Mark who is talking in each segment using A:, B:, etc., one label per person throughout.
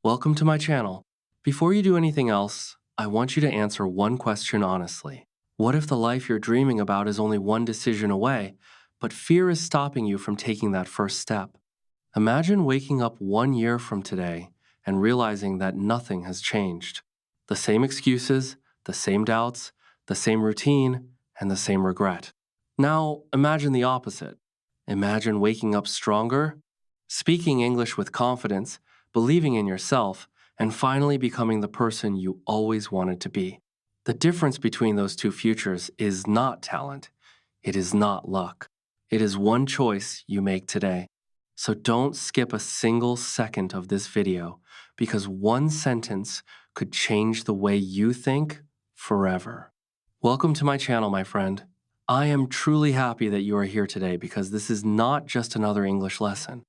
A: Welcome to my channel. Before you do anything else, I want you to answer one question honestly. What if the life you're dreaming about is only one decision away, but fear is stopping you from taking that first step? Imagine waking up 1 year from today and realizing that nothing has changed. The same excuses, the same doubts, the same routine, and the same regret. Now, imagine the opposite. Imagine waking up stronger, speaking English with confidence, believing in yourself, and finally becoming the person you always wanted to be. The difference between those two futures is not talent. It is not luck. It is one choice you make today. So don't skip a single second of this video because one sentence could change the way you think forever. Welcome to my channel, my friend. I am truly happy that you are here today because this is not just another English lesson.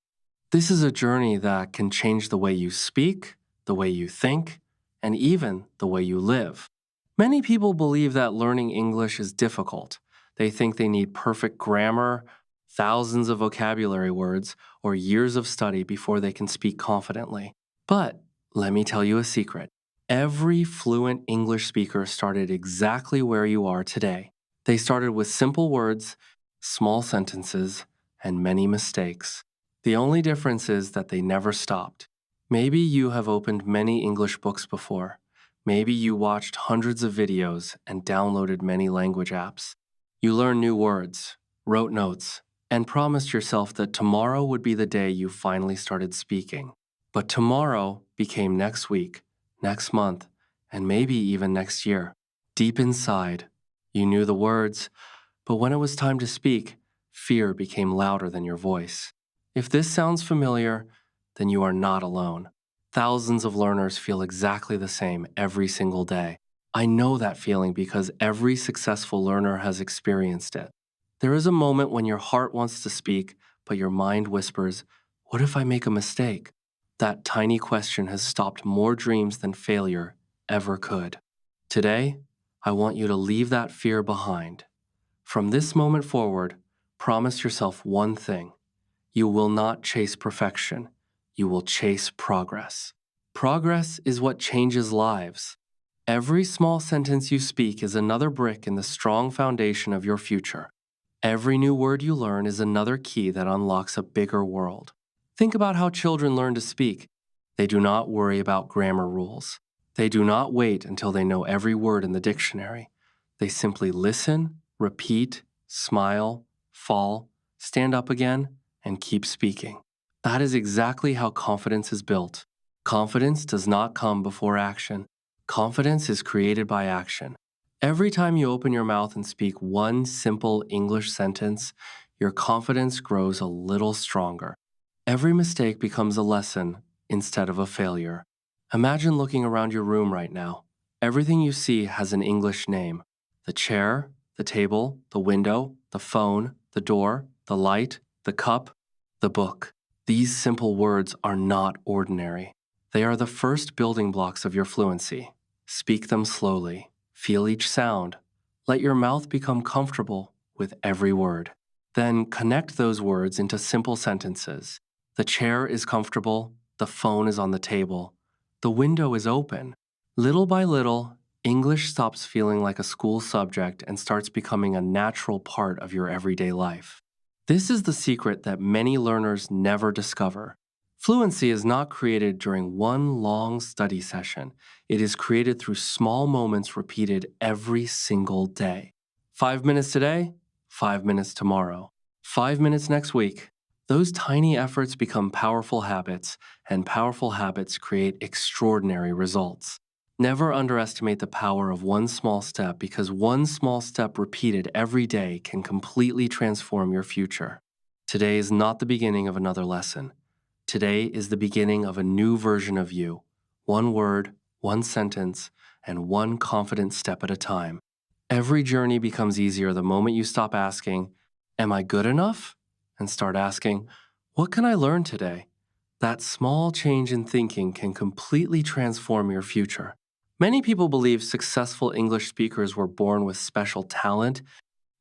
A: This is a journey that can change the way you speak, the way you think, and even the way you live. Many people believe that learning English is difficult. They think they need perfect grammar, thousands of vocabulary words, or years of study before they can speak confidently. But let me tell you a secret. Every fluent English speaker started exactly where you are today. They started with simple words, small sentences, and many mistakes. The only difference is that they never stopped. Maybe you have opened many English books before. Maybe you watched hundreds of videos and downloaded many language apps. You learned new words, wrote notes, and promised yourself that tomorrow would be the day you finally started speaking. But tomorrow became next week, next month, and maybe even next year. Deep inside, you knew the words, but when it was time to speak, fear became louder than your voice. If this sounds familiar, then you are not alone. Thousands of learners feel exactly the same every single day. I know that feeling because every successful learner has experienced it. There is a moment when your heart wants to speak, but your mind whispers, "What if I make a mistake?" That tiny question has stopped more dreams than failure ever could. Today, I want you to leave that fear behind. From this moment forward, promise yourself one thing. You will not chase perfection. You will chase progress. Progress is what changes lives. Every small sentence you speak is another brick in the strong foundation of your future. Every new word you learn is another key that unlocks a bigger world. Think about how children learn to speak. They do not worry about grammar rules. They do not wait until they know every word in the dictionary. They simply listen, repeat, smile, fall, stand up again, and keep speaking. That is exactly how confidence is built. Confidence does not come before action. Confidence is created by action. Every time you open your mouth and speak one simple English sentence, your confidence grows a little stronger. Every mistake becomes a lesson instead of a failure. Imagine looking around your room right now. Everything you see has an English name. The chair, the table, the window, the phone, the door, the light, the cup, the book. These simple words are not ordinary. They are the first building blocks of your fluency. Speak them slowly. Feel each sound. Let your mouth become comfortable with every word. Then connect those words into simple sentences. The chair is comfortable. The phone is on the table. The window is open. Little by little, English stops feeling like a school subject and starts becoming a natural part of your everyday life. This is the secret that many learners never discover. Fluency is not created during one long study session. It is created through small moments repeated every single day. 5 minutes today, 5 minutes tomorrow, 5 minutes next week. Those tiny efforts become powerful habits, and powerful habits create extraordinary results. Never underestimate the power of one small step because one small step repeated every day can completely transform your future. Today is not the beginning of another lesson. Today is the beginning of a new version of you. One word, one sentence, and one confident step at a time. Every journey becomes easier the moment you stop asking, "Am I good enough?" and start asking, "What can I learn today?" That small change in thinking can completely transform your future. Many people believe successful English speakers were born with special talent,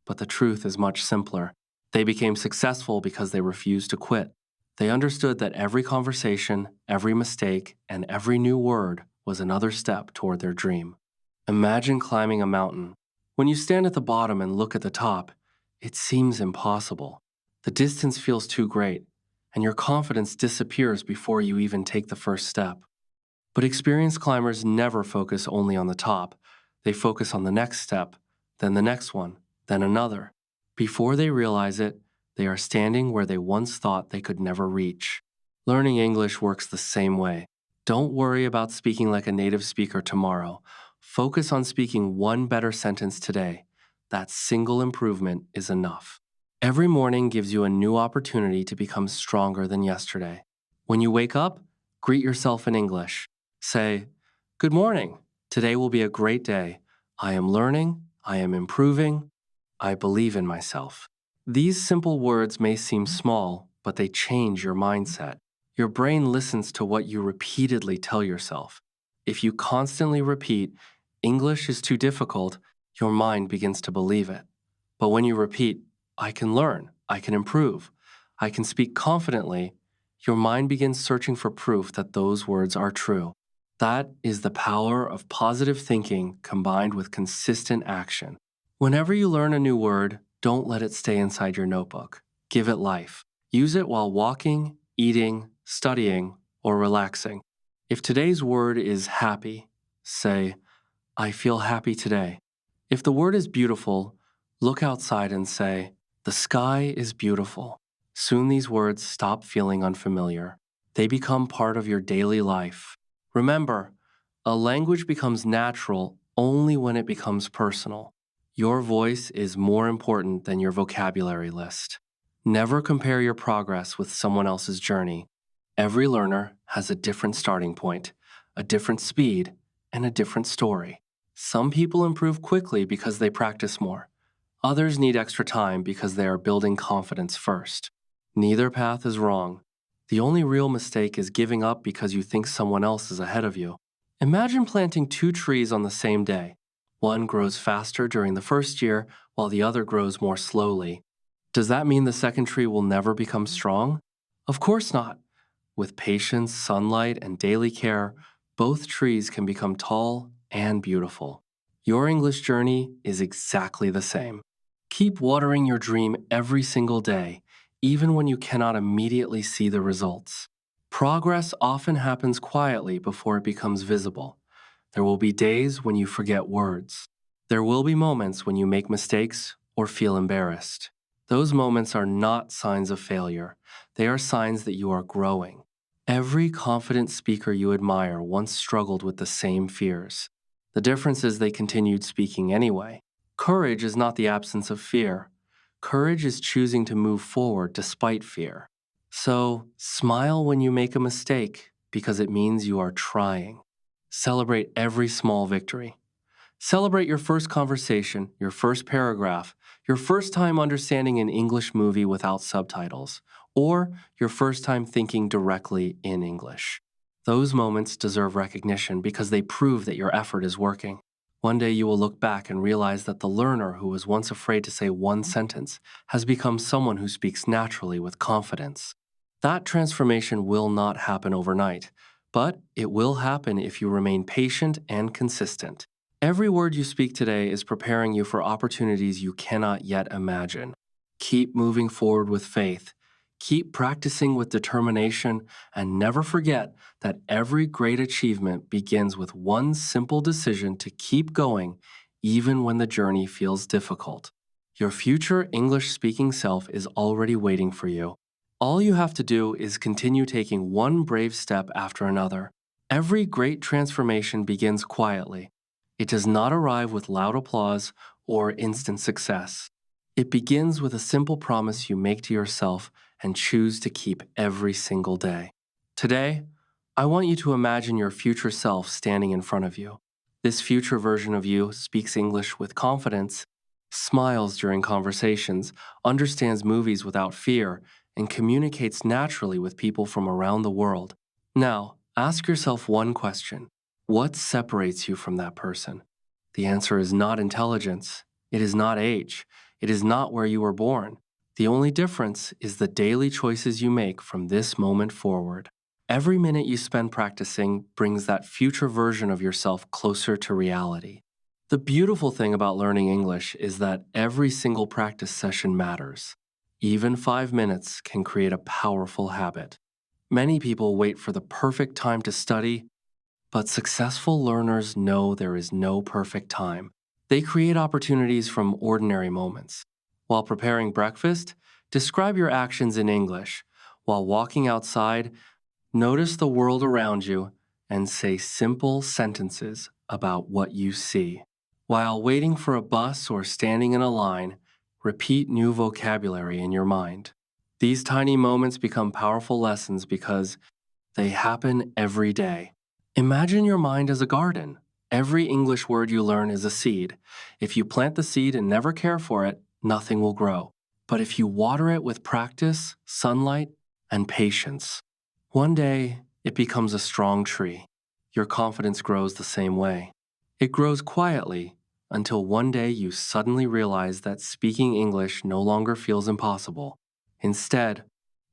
A: but the truth is much simpler. They became successful because they refused to quit. They understood that every conversation, every mistake, and every new word was another step toward their dream. Imagine climbing a mountain. When you stand at the bottom and look at the top, it seems impossible. The distance feels too great, and your confidence disappears before you even take the first step. But experienced climbers never focus only on the top. They focus on the next step, then the next one, then another. Before they realize it, they are standing where they once thought they could never reach. Learning English works the same way. Don't worry about speaking like a native speaker tomorrow. Focus on speaking one better sentence today. That single improvement is enough. Every morning gives you a new opportunity to become stronger than yesterday. When you wake up, greet yourself in English. Say, "Good morning. Today will be a great day. I am learning. I am improving. I believe in myself." These simple words may seem small, but they change your mindset. Your brain listens to what you repeatedly tell yourself. If you constantly repeat, "English is too difficult," your mind begins to believe it. But when you repeat, "I can learn, I can improve, I can speak confidently," your mind begins searching for proof that those words are true. That is the power of positive thinking combined with consistent action. Whenever you learn a new word, don't let it stay inside your notebook. Give it life. Use it while walking, eating, studying, or relaxing. If today's word is happy, say, "I feel happy today." If the word is beautiful, look outside and say, "The sky is beautiful." Soon these words stop feeling unfamiliar. They become part of your daily life. Remember, a language becomes natural only when it becomes personal. Your voice is more important than your vocabulary list. Never compare your progress with someone else's journey. Every learner has a different starting point, a different speed, and a different story. Some people improve quickly because they practice more. Others need extra time because they are building confidence first. Neither path is wrong. The only real mistake is giving up because you think someone else is ahead of you. Imagine planting two trees on the same day. One grows faster during the first year, while the other grows more slowly. Does that mean the second tree will never become strong? Of course not. With patience, sunlight, and daily care, both trees can become tall and beautiful. Your English journey is exactly the same. Keep watering your dream every single day, even when you cannot immediately see the results. Progress often happens quietly before it becomes visible. There will be days when you forget words. There will be moments when you make mistakes or feel embarrassed. Those moments are not signs of failure. They are signs that you are growing. Every confident speaker you admire once struggled with the same fears. The difference is they continued speaking anyway. Courage is not the absence of fear. Courage is choosing to move forward despite fear. So, smile when you make a mistake because it means you are trying. Celebrate every small victory. Celebrate your first conversation, your first paragraph, your first time understanding an English movie without subtitles, or your first time thinking directly in English. Those moments deserve recognition because they prove that your effort is working. One day you will look back and realize that the learner who was once afraid to say one sentence has become someone who speaks naturally with confidence. That transformation will not happen overnight, but it will happen if you remain patient and consistent. Every word you speak today is preparing you for opportunities you cannot yet imagine. Keep moving forward with faith. Keep practicing with determination, and never forget that every great achievement begins with one simple decision to keep going, even when the journey feels difficult. Your future English speaking self is already waiting for you. All you have to do is continue taking one brave step after another. Every great transformation begins quietly. It does not arrive with loud applause or instant success. It begins with a simple promise you make to yourself and choose to keep every single day. Today, I want you to imagine your future self standing in front of you. This future version of you speaks English with confidence, smiles during conversations, understands movies without fear, and communicates naturally with people from around the world. Now, ask yourself one question. What separates you from that person? The answer is not intelligence. It is not age. It is not where you were born. The only difference is the daily choices you make from this moment forward. Every minute you spend practicing brings that future version of yourself closer to reality. The beautiful thing about learning English is that every single practice session matters. Even 5 minutes can create a powerful habit. Many people wait for the perfect time to study, but successful learners know there is no perfect time. They create opportunities from ordinary moments. While preparing breakfast, describe your actions in English. While walking outside, notice the world around you and say simple sentences about what you see. While waiting for a bus or standing in a line, repeat new vocabulary in your mind. These tiny moments become powerful lessons because they happen every day. Imagine your mind as a garden. Every English word you learn is a seed. If you plant the seed and never care for it, nothing will grow. But if you water it with practice, sunlight, and patience, one day it becomes a strong tree. Your confidence grows the same way. It grows quietly until one day you suddenly realize that speaking English no longer feels impossible. Instead,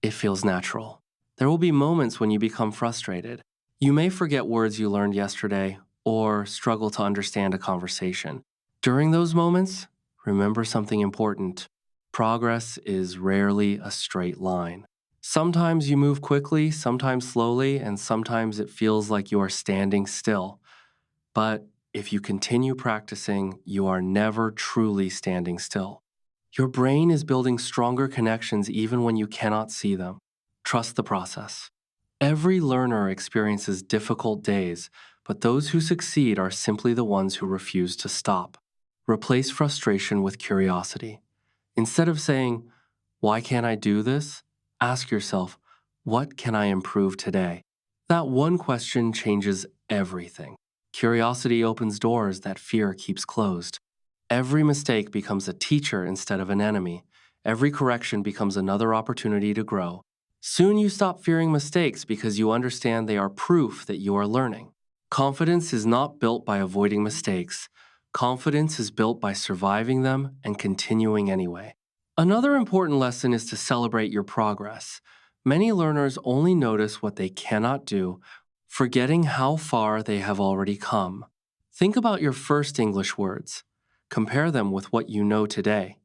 A: it feels natural. There will be moments when you become frustrated. You may forget words you learned yesterday or struggle to understand a conversation. During those moments, remember something important. Progress is rarely a straight line. Sometimes you move quickly, sometimes slowly, and sometimes it feels like you are standing still. But if you continue practicing, you are never truly standing still. Your brain is building stronger connections even when you cannot see them. Trust the process. Every learner experiences difficult days, but those who succeed are simply the ones who refuse to stop. Replace frustration with curiosity. Instead of saying, "Why can't I do this?" ask yourself, "What can I improve today?" That one question changes everything. Curiosity opens doors that fear keeps closed. Every mistake becomes a teacher instead of an enemy. Every correction becomes another opportunity to grow. Soon you stop fearing mistakes because you understand they are proof that you are learning. Confidence is not built by avoiding mistakes. Confidence is built by surviving them and continuing anyway. Another important lesson is to celebrate your progress. Many learners only notice what they cannot do, forgetting how far they have already come. Think about your first English words. Compare them with what you know today.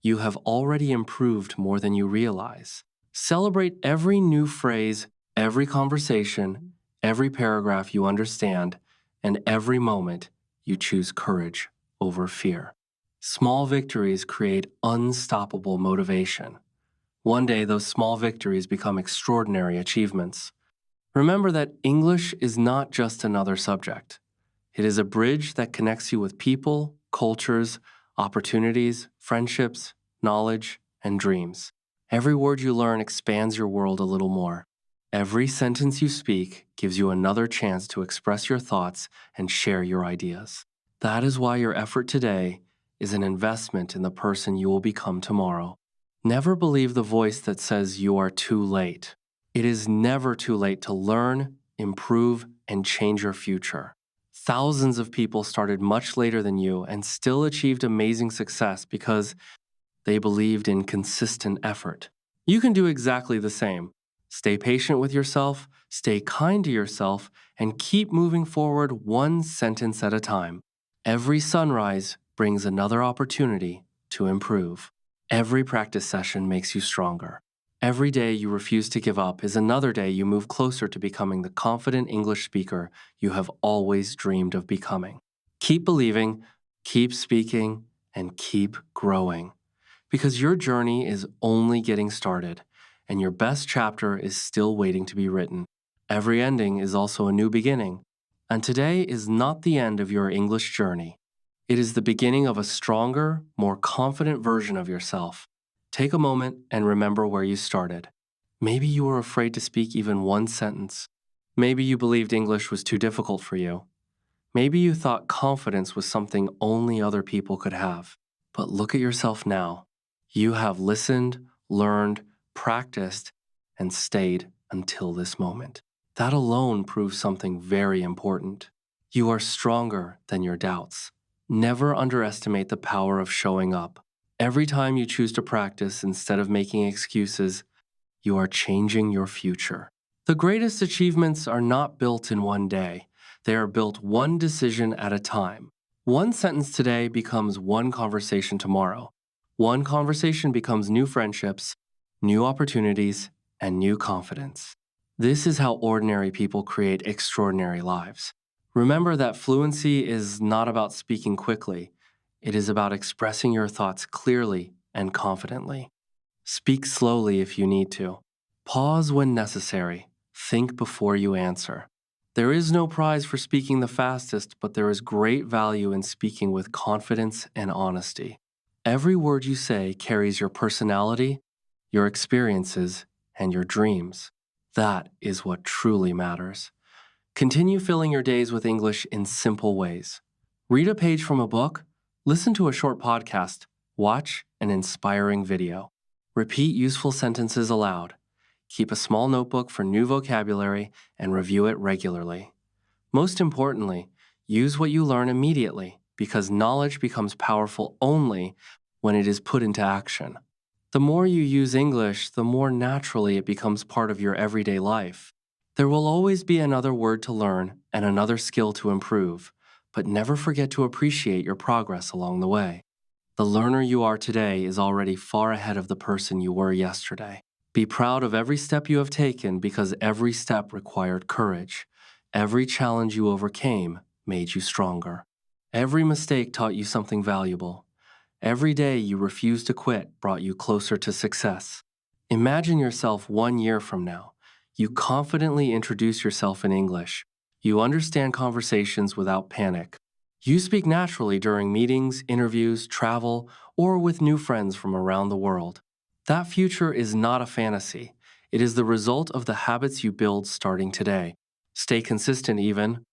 A: You have already improved more than you realize. Celebrate every new phrase, every conversation, every paragraph you understand, and every moment you choose courage over fear. Small victories create unstoppable motivation. One day, those small victories become extraordinary achievements. Remember that English is not just another subject. It is a bridge that connects you with people, cultures, opportunities, friendships, knowledge, and dreams. Every word you learn expands your world a little more. Every sentence you speak gives you another chance to express your thoughts and share your ideas. That is why your effort today is an investment in the person you will become tomorrow. Never believe the voice that says you are too late. It is never too late to learn, improve, and change your future. Thousands of people started much later than you and still achieved amazing success because they believed in consistent effort. You can do exactly the same. Stay patient with yourself, stay kind to yourself, and keep moving forward one sentence at a time. Every sunrise brings another opportunity to improve. Every practice session makes you stronger. Every day you refuse to give up is another day you move closer to becoming the confident English speaker you have always dreamed of becoming. Keep believing, keep speaking, and keep growing. Because your journey is only getting started, and your best chapter is still waiting to be written. Every ending is also a new beginning, and today is not the end of your English journey. It is the beginning of a stronger, more confident version of yourself. Take a moment and remember where you started. Maybe you were afraid to speak even one sentence. Maybe you believed English was too difficult for you. Maybe you thought confidence was something only other people could have. But look at yourself now. You have listened, learned, practiced, and stayed until this moment. That alone proves something very important. You are stronger than your doubts. Never underestimate the power of showing up. Every time you choose to practice instead of making excuses, you are changing your future. The greatest achievements are not built in one day. They are built one decision at a time. One sentence today becomes one conversation tomorrow. One conversation becomes new friendships, new opportunities, and new confidence. This is how ordinary people create extraordinary lives. Remember that fluency is not about speaking quickly. It is about expressing your thoughts clearly and confidently. Speak slowly if you need to. Pause when necessary. Think before you answer. There is no prize for speaking the fastest, but there is great value in speaking with confidence and honesty. Every word you say carries your personality, your experiences, and your dreams. That is what truly matters. Continue filling your days with English in simple ways. Read a page from a book, listen to a short podcast, watch an inspiring video. Repeat useful sentences aloud. Keep a small notebook for new vocabulary and review it regularly. Most importantly, use what you learn immediately because knowledge becomes powerful only when it is put into action. The more you use English, the more naturally it becomes part of your everyday life. There will always be another word to learn and another skill to improve, but never forget to appreciate your progress along the way. The learner you are today is already far ahead of the person you were yesterday. Be proud of every step you have taken because every step required courage. Every challenge you overcame made you stronger. Every mistake taught you something valuable. Every day you refused to quit brought you closer to success. Imagine yourself 1 year from now. You confidently introduce yourself in English. You understand conversations without panic. You speak naturally during meetings, interviews, travel, or with new friends from around the world. That future is not a fantasy. It is the result of the habits you build starting today. Stay consistent even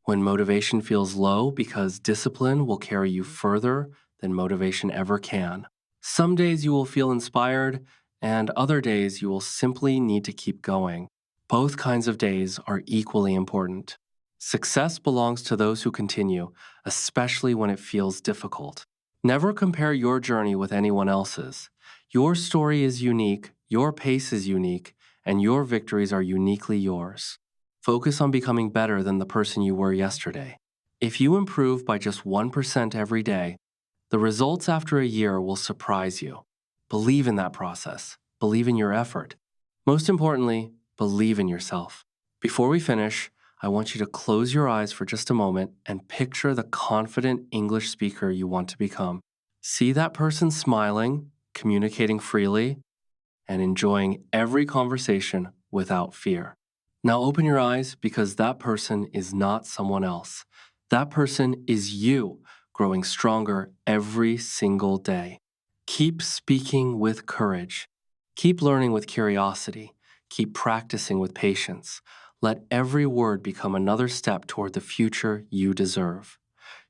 A: when motivation feels low because discipline will carry you further than motivation ever can. Some days you will feel inspired, and other days you will simply need to keep going. Both kinds of days are equally important. Success belongs to those who continue, especially when it feels difficult. Never compare your journey with anyone else's. Your story is unique, your pace is unique, and your victories are uniquely yours. Focus on becoming better than the person you were yesterday. If you improve by just 1% every day, the results after a year will surprise you. Believe in that process. Believe in your effort. Most importantly, believe in yourself. Before we finish, I want you to close your eyes for just a moment and picture the confident English speaker you want to become. See that person smiling, communicating freely, and enjoying every conversation without fear. Now open your eyes because that person is not someone else. That person is you, growing stronger every single day. Keep speaking with courage. Keep learning with curiosity. Keep practicing with patience. Let every word become another step toward the future you deserve.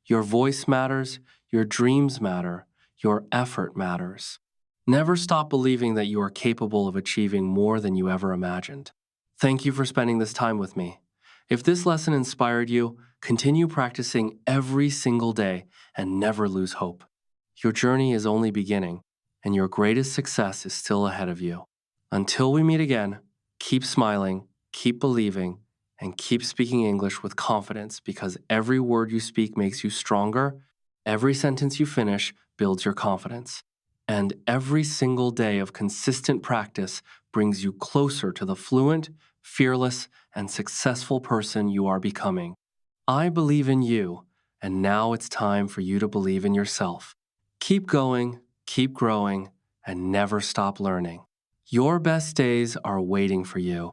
A: Your voice matters, your dreams matter, your effort matters. Never stop believing that you are capable of achieving more than you ever imagined. Thank you for spending this time with me. If this lesson inspired you, continue practicing every single day and never lose hope. Your journey is only beginning, and your greatest success is still ahead of you. Until we meet again, keep smiling, keep believing, and keep speaking English with confidence because every word you speak makes you stronger, every sentence you finish builds your confidence, and every single day of consistent practice brings you closer to the fluent, fearless, and successful person you are becoming. I believe in you, and now it's time for you to believe in yourself. Keep going, keep growing, and never stop learning. Your best days are waiting for you.